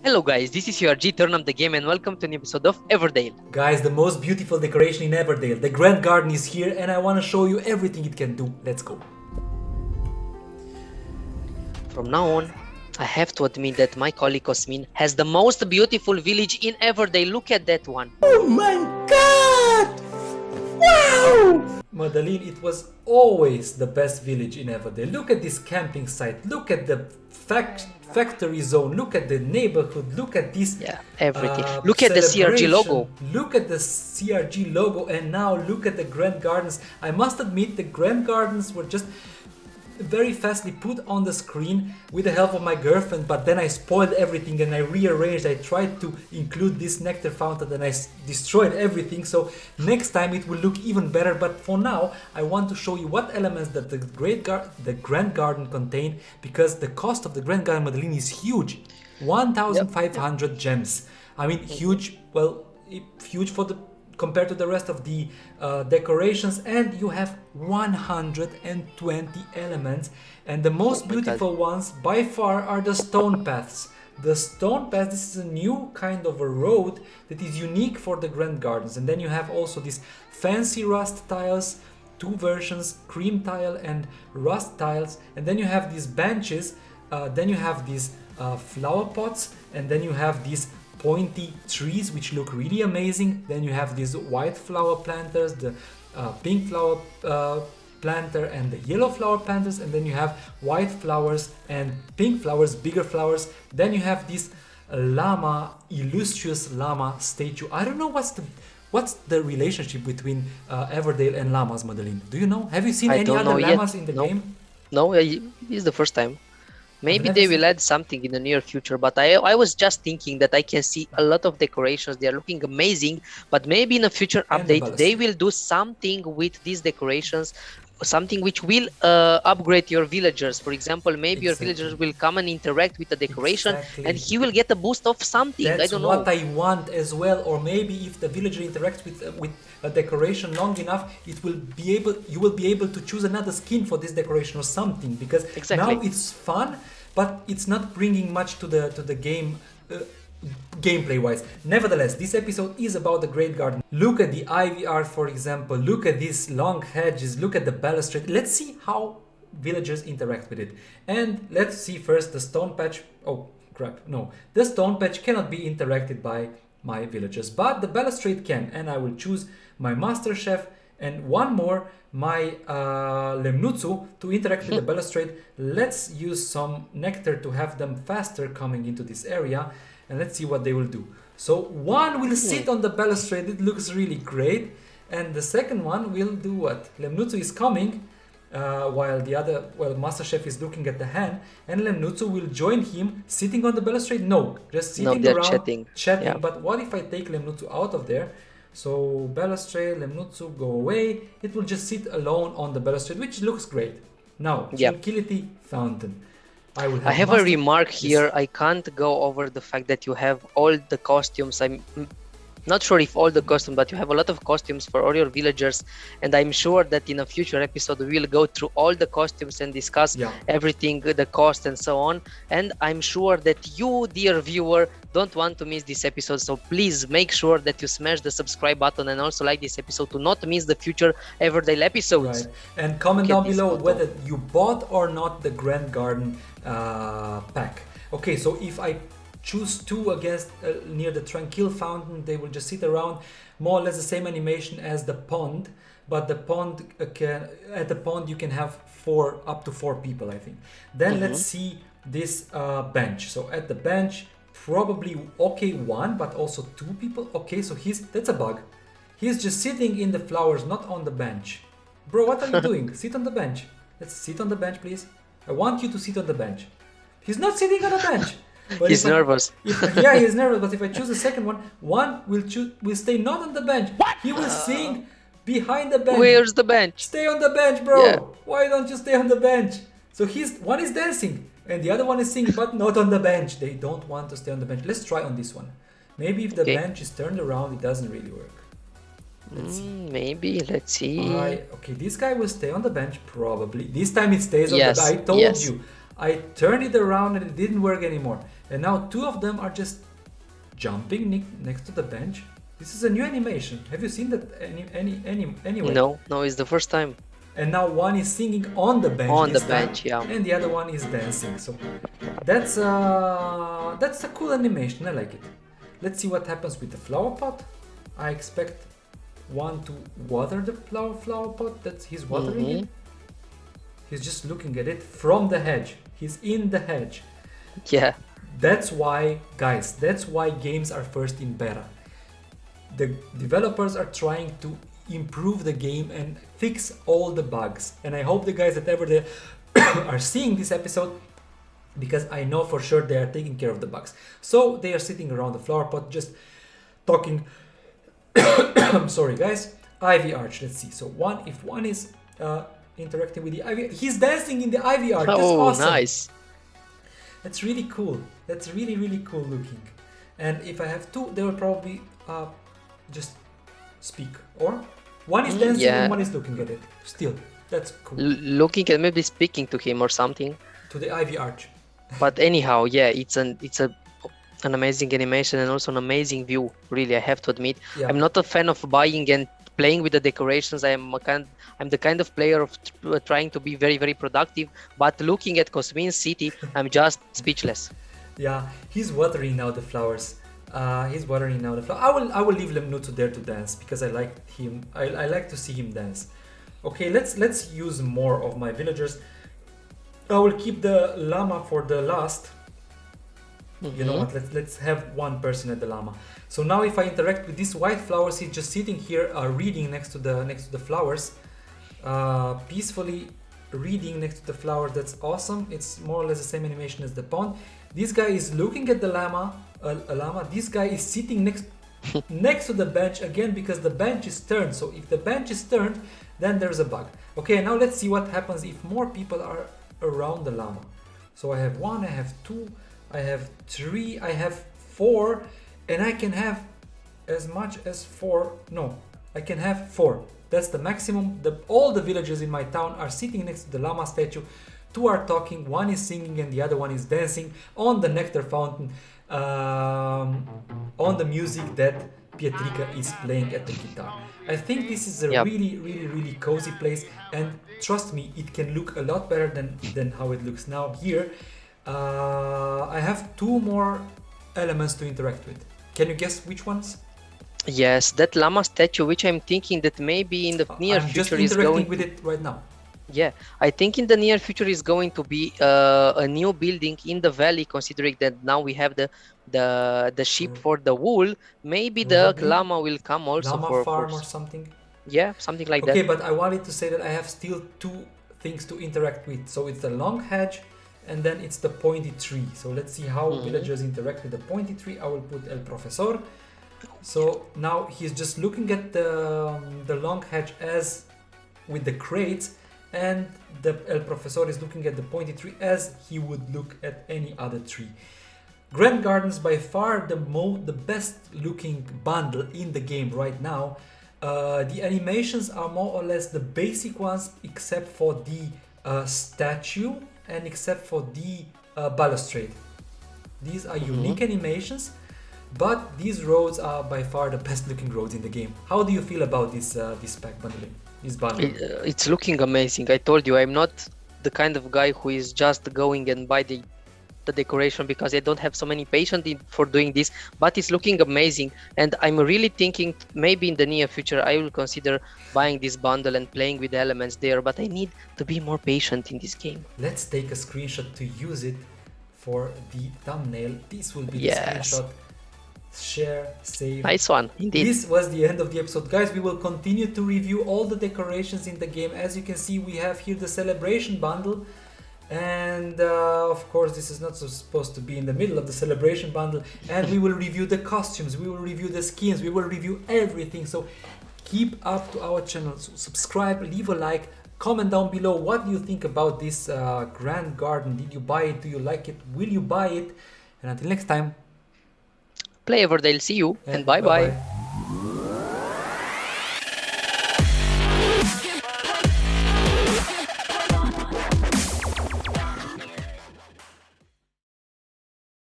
Hello guys, this is your Turn Up the Game and welcome to an episode of Everdale. Guys, the most beautiful decoration in Everdale. The Grand Garden is here and I want to show you everything it can do. Let's go. From now on, I have to admit that my colleague Cosmin has the most beautiful village in Everdale. Look at that one. Oh my god! Wow! Madeleine, it was always the best village in Everdale. Look at this camping site. Look at the factory zone. Look at the neighborhood. Look at this. Yeah, everything. Look at the CRG logo. Look at the CRG logo, and now look at the Grand Gardens. I must admit, the Grand Gardens were just very fastly put on the screen with the help of my girlfriend, but then I spoiled everything and I rearranged. I tried to include this nectar fountain and I destroyed everything, so next time it will look even better. But for now I want to show you what elements that the Grand Garden contain, because the cost of the Grand Garden, Madeleine, is huge. 1,500 gems. I mean, huge. Well, huge for the compared to the rest of the decorations, and you have 120 elements, and the most beautiful ones by far are the stone paths. The stone path, this is a new kind of a road that is unique for the Grand Gardens. And then you have also these fancy rust tiles, two versions, cream tile and rust tiles, and then you have these benches, then you have these flower pots, and then you have these pointy trees which look really amazing. Then you have these white flower planters, the pink flower planter and the yellow flower planters, and then you have white flowers and pink flowers, bigger flowers. Then you have this llama, illustrious llama statue. I don't know what's the relationship between Everdale and llamas, Madeleine. Do you know? Have you seen any other llamas in the game? No, it's the first time. Maybe they will add something in the near future, but I was just thinking that I can see a lot of decorations. They are looking amazing, but maybe in a future update they will do something with these decorations, something which will upgrade your villagers. For example, maybe your villagers will come and interact with the decoration, and he will get a boost of something. That's I don't know. what I want as well. Or maybe if the villager interacts with a decoration long enough, you will be able to choose another skin for this decoration or something, because now it's fun, but it's not bringing much to the game gameplay wise. Nevertheless, this episode is about the Great Garden. Look at the ivy art, for example. Look at these long hedges. Look at the balustrade. Let's see how villagers interact with it. And let's see first the stone patch. Oh crap, no, the stone patch cannot be interacted by my villagers, but the balustrade can, and I will choose my master chef and one more, my Lemnutsu, to interact with the balustrade. Let's use some nectar to have them faster coming into this area, and let's see what they will do. So one will sit on the balustrade, it looks really great, and the second one will do what? Lemnutsu is coming, while Master Chef is looking at the hand, and Lemnutsu will join him sitting on the balustrade. No, just sitting around chatting. Yeah. But what if I take Lemnutsu out of there? So balustrade, Lemnutsu, go away. It will just sit alone on the balustrade, which looks great. Now, Tranquility Fountain. I have a remark here. I can't go over the fact that you have all the costumes. I'm not sure if all the costumes, but you have a lot of costumes for all your villagers, and I'm sure that in a future episode we will go through all the costumes and discuss everything, the cost and so on. And I'm sure that you, dear viewer, don't want to miss this episode, so please make sure that you smash the subscribe button and also like this episode to not miss the future Everdale episodes. Right. And comment down below whether you bought or not the Grand Garden pack. Okay, so if I choose two against near the Tranquil Fountain, they will just sit around, more or less the same animation as the pond, but the pond at the pond you can have up to four people, I think. Then let's see this bench. So at the bench, probably one, but also two people. Okay, so that's a bug. He's just sitting in the flowers, not on the bench. Bro, what are you doing? Sit on the bench. Let's sit on the bench, please. I want you to sit on the bench. He's not sitting on the bench. But he's nervous. He's nervous. But if I choose the second one will stay not on the bench. What? He will sing behind the bench. Where's the bench? Stay on the bench, bro. Yeah. Why don't you stay on the bench? So one is dancing and the other one is singing, but not on the bench. They don't want to stay on the bench. Let's try on this one. Maybe if the bench is turned around, it doesn't really work. Maybe. Let's see. Okay, this guy will stay on the bench probably. This time it stays on the bench. I told you. I turned it around and it didn't work anymore. And now two of them are just jumping next to the bench. This is a new animation. Have you seen that anyway? No, it's the first time. And now one is singing on the bench. On the this time, bench, yeah. And the other one is dancing. So that's a cool animation. I like it. Let's see what happens with the flower pot. I expect one to water the flower pot. He's watering it. He's just looking at it from the hedge. He's in the hedge. Yeah. That's why, guys, that's why games are first in beta. The developers are trying to improve the game and fix all the bugs. And I hope the guys at Everdale are seeing this episode, because I know for sure they are taking care of the bugs. So they are sitting around the flower pot just talking. I'm sorry, guys. Ivy arch. Let's see. So if one is interacting with the ivy, he's dancing in the ivy arch. That's awesome. Nice. That's really cool. That's really, really cool looking. And if I have two, they will probably just speak. Or one is dancing and one is looking at it. Still, that's cool. Looking at, maybe speaking to him or something. To the ivy arch. But anyhow, yeah, it's an amazing animation and also an amazing view. Really, I have to admit, I'm not a fan of buying and playing with the decorations. I'm the kind of player of trying to be very, very productive. But looking at Cosmin City, I'm just speechless. Yeah, he's watering now the flowers. He's watering now the flowers. I will leave Lemnuto there to dance because I like him. I like to see him dance. Okay, let's use more of my villagers. I will keep the llama for the last. You know what? Let's have one person at the llama. So now if I interact with these white flowers, he's just sitting here, reading next to the flowers, peacefully reading next to the flower. That's awesome. It's more or less the same animation as the pond. This guy is looking at the llama. This guy is sitting next to the bench again because the bench is turned. So if the bench is turned, then there's a bug. Okay, now let's see what happens if more people are around the llama. So I have 1, I have 2, I have 3, I have 4, and I can have as much as 4. No, I can have 4. That's the maximum. All the villagers in my town are sitting next to the llama statue. 2 are talking, 1 is singing, and the other one is dancing on the nectar fountain, on the music that Pietrika is playing at the guitar. I think this is a really, really, really cozy place, and trust me, it can look a lot better than how it looks now. Here, I have 2 more elements to interact with. Can you guess which ones? Yes, that llama statue, which I'm thinking that maybe in the near future is going. I'm just interacting with it right now. Yeah, I think in the near future is going to be a new building in the valley, considering that now we have the sheep for the wool. Maybe the llama will come also llama farm or something. Yeah, something like that. Okay, but I wanted to say that I have still 2 things to interact with. So it's the long hedge, and then it's the pointy tree. So let's see how villagers interact with the pointy tree. I will put El Profesor. So now he's just looking at the long hedge as with the crates, and the El Profesor is looking at the pointy tree as he would look at any other tree. Grand Garden's by far the best looking bundle in the game right now. The animations are more or less the basic ones, except for the statue and except for the balustrade. These are unique animations, but these roads are by far the best looking roads in the game. How do you feel about this pack bundling? It's looking amazing. I told you I'm not the kind of guy who is just going and buy the decoration because I don't have so many patience for doing this, but it's looking amazing, and I'm really thinking maybe in the near future I will consider buying this bundle and playing with the elements there, but I need to be more patient in this game. Let's take a screenshot to use it for the thumbnail. This will be the screenshot. Share, save. Nice one, indeed. This was the end of the episode, guys. We will continue to review all the decorations in the game. As you can see, we have here the celebration bundle, and of course this is not supposed to be in the middle of the celebration bundle. And we will review the costumes, we will review the skins, we will review everything. So keep up to our channel, so subscribe, leave a like, comment down below what do you think about this Grand Garden. Did you buy it? Do you like it? Will you buy it? And until next time, play Everdale. See you and bye bye.